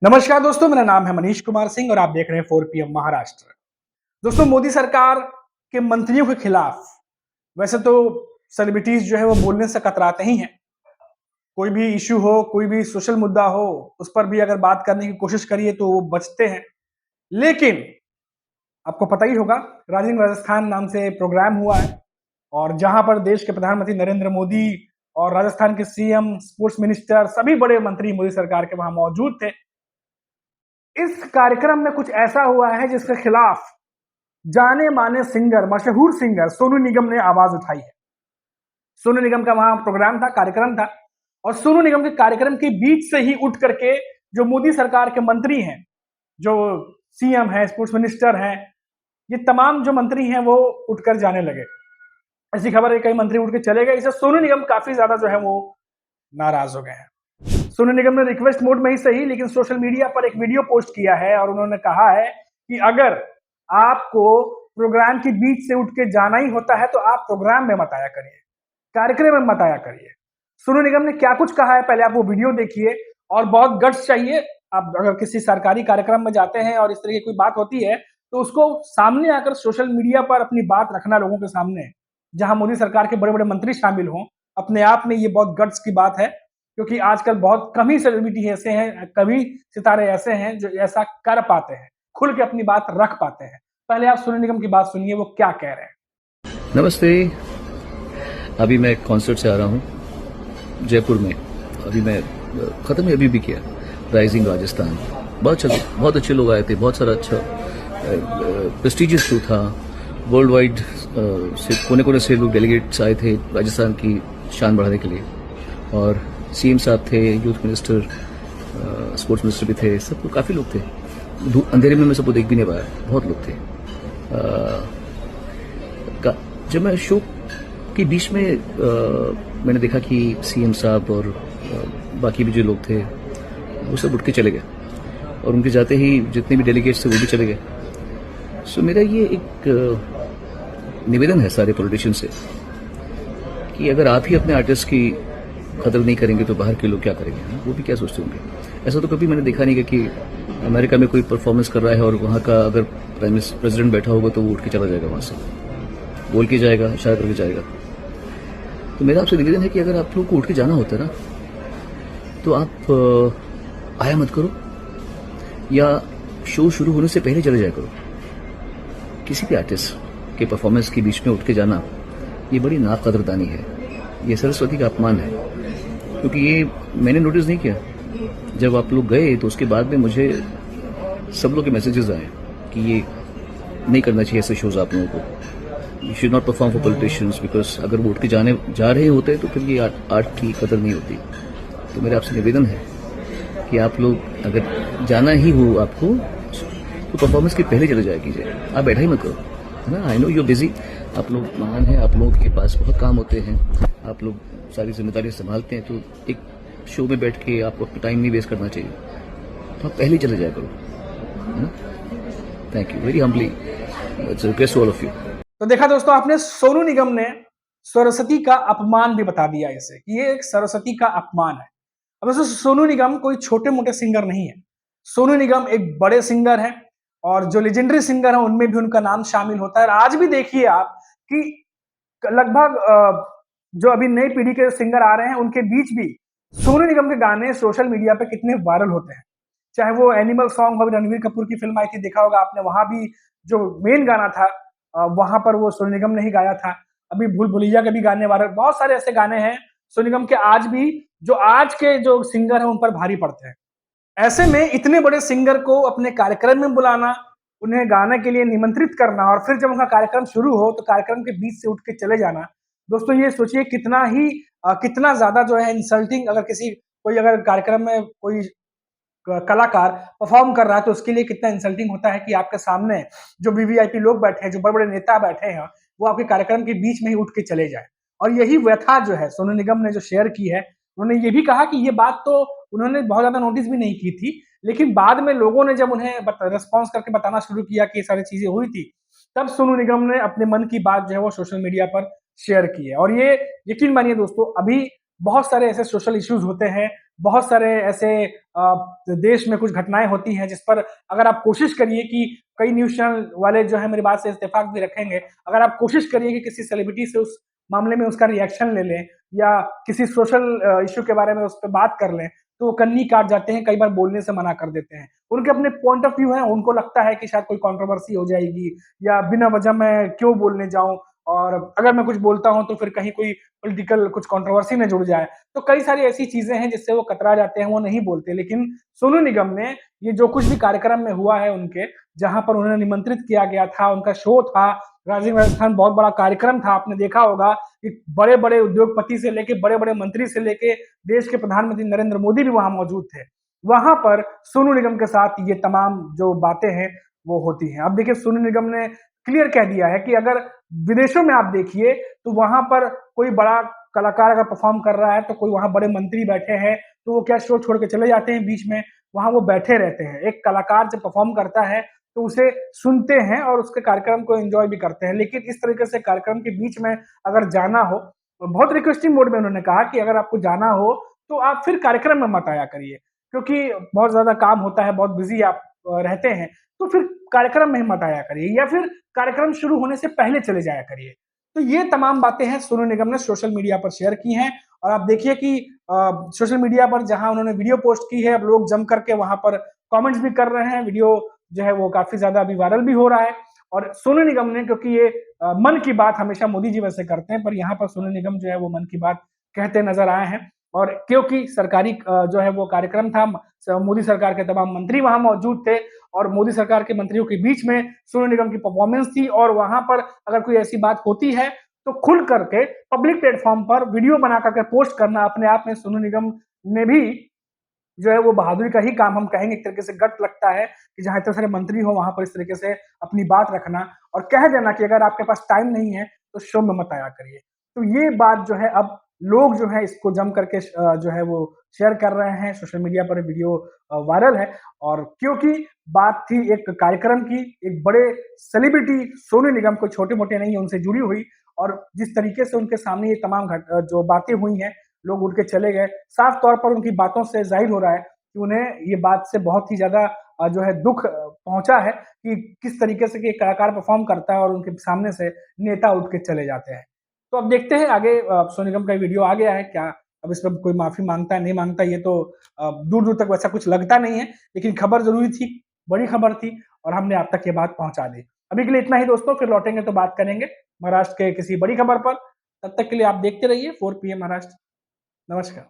नमस्कार दोस्तों, मेरा नाम है मनीष कुमार सिंह और आप देख रहे हैं 4PM महाराष्ट्र। दोस्तों, मोदी सरकार के मंत्रियों के खिलाफ वैसे तो सेलिब्रिटीज जो है वो बोलने से कतराते ही हैं। कोई भी इश्यू हो, कोई भी सोशल मुद्दा हो, उस पर भी अगर बात करने की कोशिश करिए तो वो बचते हैं। लेकिन आपको पता ही होगा, राइजिंग राजस्थान नाम से प्रोग्राम हुआ है और जहां पर देश के प्रधानमंत्री नरेंद्र मोदी और राजस्थान के सीएम, स्पोर्ट्स मिनिस्टर, सभी बड़े मंत्री मोदी सरकार के वहां मौजूद थे। इस कार्यक्रम में कुछ ऐसा हुआ है जिसके खिलाफ जाने माने सिंगर, मशहूर सिंगर सोनू निगम ने आवाज उठाई है। सोनू निगम का वहां प्रोग्राम था, कार्यक्रम था और सोनू निगम के कार्यक्रम के बीच से ही उठ करके जो मोदी सरकार के मंत्री हैं, जो सीएम है, स्पोर्ट्स मिनिस्टर हैं, ये तमाम जो मंत्री हैं वो उठकर जाने लगे। ऐसी खबर है कई मंत्री उठ के चले गए। इससे सोनू निगम काफी ज्यादा जो है वो नाराज हो गए हैं। सोनू निगम ने रिक्वेस्ट मोड में ही सही लेकिन सोशल मीडिया पर एक वीडियो पोस्ट किया है और उन्होंने कहा है कि अगर आपको प्रोग्राम के बीच से उठ के जाना ही होता है तो आप प्रोग्राम में मत आया करिए, कार्यक्रम में मत आया करिए। सोनू निगम ने क्या कुछ कहा है पहले आप वो वीडियो देखिए और बहुत गट्स चाहिए। आप अगर किसी सरकारी कार्यक्रम में जाते हैं और इस तरह की कोई बात होती है तो उसको सामने आकर सोशल मीडिया पर अपनी बात रखना लोगों के सामने, जहां मोदी सरकार के बड़े बड़े मंत्री शामिल हों, अपने आप में ये बहुत गट्स की बात है। क्योंकि आजकल बहुत कम ही सेलिब्रिटी ऐसे हैं, कभी सितारे ऐसे हैं जो ऐसा कर पाते हैं, खुल के अपनी बात रख पाते हैं। पहले आप सोनू निगम की बात सुनिए, वो क्या कह रहे हैं। नमस्ते। अभी मैं कॉन्सर्ट से आ रहा हूँ जयपुर में। अभी मैं ख़त्म अभी भी किया राइजिंग राजस्थान। बहुत अच्छे लोग आए थे, बहुत सारा अच्छा प्रेस्टिजियस शो था। वर्ल्ड वाइड से कोने कोने से लोग डेलीगेट्स आए थे राजस्थान की शान बढ़ाने के लिए। और सीएम साहब थे, यूथ मिनिस्टर, स्पोर्ट्स मिनिस्टर भी थे, सब लोग काफ़ी लोग थे। अंधेरे में मैं सबको देख भी नहीं पाया, बहुत लोग थे। जब मैं शो के बीच में मैंने देखा कि सीएम साहब और बाकी भी जो लोग थे वो सब उठ के चले गए और उनके जाते ही जितने भी डेलीगेट्स थे वो भी चले गए। सो मेरा ये एक निवेदन है सारे पॉलिटिशियन से कि अगर आप ही अपने आर्टिस्ट की कदर नहीं करेंगे तो बाहर के लोग क्या करेंगे, वो भी क्या सोचते होंगे। ऐसा तो कभी मैंने देखा नहीं कि अमेरिका में कोई परफॉर्मेंस कर रहा है और वहाँ का अगर प्रेसिडेंट बैठा होगा तो वो उठ के चला जाएगा, वहाँ से बोल के जाएगा, इशारा करके जाएगा। तो मेरा आपसे निवेदन है कि अगर आप लोग को उठ के जाना होता है ना तो आप आया मत करो या शो शुरू होने से पहले चले जाया करो। किसी भी आर्टिस्ट के परफॉर्मेंस के बीच में उठ के जाना ये बड़ी नाकदरदानी है, ये सरस्वती का अपमान है। क्योंकि ये मैंने नोटिस नहीं किया, जब आप लोग गए तो उसके बाद में मुझे सब लोग के मैसेजेस आए कि ये नहीं करना चाहिए ऐसे शोज आप लोगों को। You should not perform for politicians, because अगर वो उठ के जा रहे होते तो फिर ये आर्ट की कदर नहीं होती। तो मेरा आपसे निवेदन है कि आप लोग अगर जाना ही हो आपको तो परफॉर्मेंस के पहले चले जाया कीजिए, आप बैठा ही मत करो, है ना। आई नो यू बिजी, आप लोग महान हैं, आप लोगों के पास बहुत काम होते हैं, आप लोग सारी जिम्मेदारी संभालते हैं। तो एक शो में बैठ के आपको टाइम नहीं वेस्ट करना चाहिए, तो आप पहले ही चले जाया करो, है ना। Thank you very humbly, it's request all of you. तो देखा दोस्तों, आपने सोनू निगम ने सरस्वती का अपमान भी बता दिया इसे कि ये एक सरस्वती का अपमान है। अब दोस्तों, सोनू निगम कोई छोटे मोटे सिंगर नहीं है। सोनू निगम एक बड़े सिंगर हैं और जो लेजेंडरी सिंगर हैं उनमें भी उनका नाम शामिल होता है। आज भी देखिए आप कि लगभग जो अभी नई पीढ़ी के सिंगर आ रहे हैं उनके बीच भी सोनू निगम के गाने सोशल मीडिया पे कितने वायरल होते हैं। चाहे वो एनिमल सॉन्ग हो, रणवीर कपूर की फिल्म आई थी, देखा होगा आपने, वहां भी जो मेन गाना था वहां पर वो सोनू निगम ने ही गाया था। अभी भूल भुलैया के भी गाने वायरल, बहुत सारे ऐसे गाने हैं सोनू निगम के आज भी जो आज के जो सिंगर हैं उन पर भारी पड़ते हैं। ऐसे में इतने बड़े सिंगर को अपने कार्यक्रम में बुलाना, उन्हें गाने के लिए निमंत्रित करना और फिर जब उनका कार्यक्रम शुरू हो तो कार्यक्रम के बीच से उठ के चले जाना, दोस्तों ये सोचिए कितना ज्यादा जो है इंसल्टिंग। अगर कोई अगर कार्यक्रम में कोई कलाकार परफॉर्म कर रहा है तो उसके लिए कितना इंसल्टिंग होता है कि आपके सामने जो वीवीआईपी लोग बैठे हैं, जो बड़े बड़े नेता बैठे हैं, वो आपके कार्यक्रम के बीच में ही उठ के चले जाए। और यही व्यथा जो है सोनू निगम ने जो शेयर की है, उन्होंने ये भी कहा कि ये बात तो उन्होंने बहुत ज्यादा नोटिस भी नहीं की थी, लेकिन बाद में लोगों ने जब उन्हें रिस्पॉन्स करके बताना शुरू किया कि ये सारी चीजें हुई थी, तब सोनू निगम ने अपने मन की बात जो है वो सोशल मीडिया पर शेयर की है। और ये यकीन मानिए दोस्तों, अभी बहुत सारे ऐसे सोशल इश्यूज होते हैं बहुत सारे ऐसे देश में कुछ घटनाएँ होती हैं जिस पर अगर आप कोशिश करिए कि कई न्यूज़ चैनल वाले जो है मेरी बात से इत्तेफ़ाक भी रखेंगे, अगर आप कोशिश करिए कि किसी सेलिब्रिटी से उस मामले में उसका रिएक्शन ले लें या किसी सोशल इश्यू के बारे में उस पे बात कर लें, तो वो कन्नी काट जाते हैं, कई बार बोलने से मना कर देते हैं। उनके अपने पॉइंट ऑफ व्यू है, उनको लगता है कि शायद कोई कंट्रोवर्सी हो जाएगी या बिना वजह मैं क्यों बोलने जाऊँ और अगर मैं कुछ बोलता हूँ तो फिर कहीं कोई पॉलिटिकल कुछ कंट्रोवर्सी ना जुड़ जाए। तो कई सारी ऐसी चीज़ें हैं जिससे वो कतरा जाते हैं, वो नहीं बोलते। लेकिन सोनू निगम ने ये जो कुछ भी कार्यक्रम में हुआ है उनके, जहाँ पर उन्हें निमंत्रित किया गया था, उनका शो था, राइजिंग राजस्थान बहुत बड़ा कार्यक्रम था, आपने देखा होगा कि बड़े-बड़े उद्योगपति से लेके, बड़े-बड़े मंत्री से लेके देश के प्रधानमंत्री नरेंद्र मोदी भी वहाँ मौजूद थे। वहाँ पर सोनू निगम के साथ ये तमाम जो बातें हैं, वो होती हैं। अब देखिए सोनू निगम ने क्लियर कह दिया है कि अगर विदेशों में आप देखिए, तो वहाँ पर कोई बड़ा कलाकार अगर परफ़ॉर्म कर रहा है, तो कोई वहाँ बड़े मंत्री बैठे हैं, तो वो क्या शो छोड़ के चले जाते हैं बीच में, वहाँ वो बैठे रहते हैं। एक कलाकार जब परफ़ॉर्म करता है, तो उसे सुनते हैं और उसके कार्यक्रम को एन्जॉय भी करते हैं। लेकिन इस तरीके से कार्यक्रम के बीच में अगर जाना हो, तो बहुत रिक्वेस्टिंग मोड में उन्होंने कहा कि अगर आपको जाना हो, तो आप फिर कार्यक्रम में मत आया करिए, क्योंकि बहुत ज़्यादा काम होता है, बहुत बिज़ी आप रहते हैं, तो फिर कार्यक्रम में ही मत आया करिए या फिर कार्यक्रम शुरू होने से पहले चले जाया करिए। तो ये तमाम बातें हैं सोनू निगम ने सोशल मीडिया पर शेयर की हैं और आप देखिए कि सोशल मीडिया पर जहां उन्होंने वीडियो पोस्ट की है, अब लोग जम करके वहां पर कमेंट्स भी कर रहे हैं। वीडियो जो है वो काफ़ी ज़्यादा अभी वायरल भी हो रहा है और सोनू निगम ने क्योंकि ये मन की बात हमेशा मोदी जी वैसे करते हैं, पर यहाँ पर सोनू निगम जो है वो मन की बात कहते नज़र आए हैं और क्योंकि सरकारी जो है वो कार्यक्रम था, मोदी सरकार के तमाम मंत्री वहाँ मौजूद थे और मोदी सरकार के मंत्रियों के बीच में सोनू निगम की परफॉर्मेंस थी और वहाँ पर अगर कोई ऐसी बात होती है, तो खुल करके पब्लिक प्लेटफ़ॉर्म पर वीडियो बना कर के पोस्ट करना अपने आप में सोनू निगम ने भी जो है वो बहादुरी का ही काम हम कहेंगे, एक तरीके से गट लगता है कि जहाँ इतने सारे मंत्री हो वहाँ पर इस तरीके से अपनी बात रखना और कह देना कि अगर आपके पास टाइम नहीं है तो शो में मत आया करिए। तो ये बात जो है अब लोग जो है इसको जम करके जो है वो शेयर कर रहे हैं, सोशल मीडिया पर वीडियो वायरल है और क्योंकि बात थी एक कार्यक्रम की, एक बड़े सेलिब्रिटी सोनू निगम कोई छोटे-मोटे नहीं है उनसे जुड़ी हुई और जिस तरीके से उनके सामने ये तमाम जो बातें हुई हैं, लोग उठ के चले गए। साफ तौर पर उनकी बातों से ज़ाहिर हो रहा है कि उन्हें ये बात से बहुत ही ज़्यादा जो है दुःख पहुँचा है कि किस तरीके से कि एक कलाकार परफ़ॉर्म करता है और उनके सामने से नेता उठ के चले जाते हैं। तो अब देखते हैं आगे सोनू निगम का वीडियो आ गया है, क्या अब इस पर कोई माफ़ी माँगता है, नहीं माँगता ये तो दूर-दूर तक वैसा कुछ लगता नहीं है, लेकिन खबर ज़रूरी थी, बड़ी खबर थी और हमने आप तक ये बात पहुँचा दी। अभी के लिए इतना ही दोस्तों, फिर लौटेंगे तो बात करेंगे महाराष्ट्र के किसी बड़ी खबर पर। तब तक के लिए आप देखते रहिए 4 पीएम महाराष्ट्र। नमस्कार।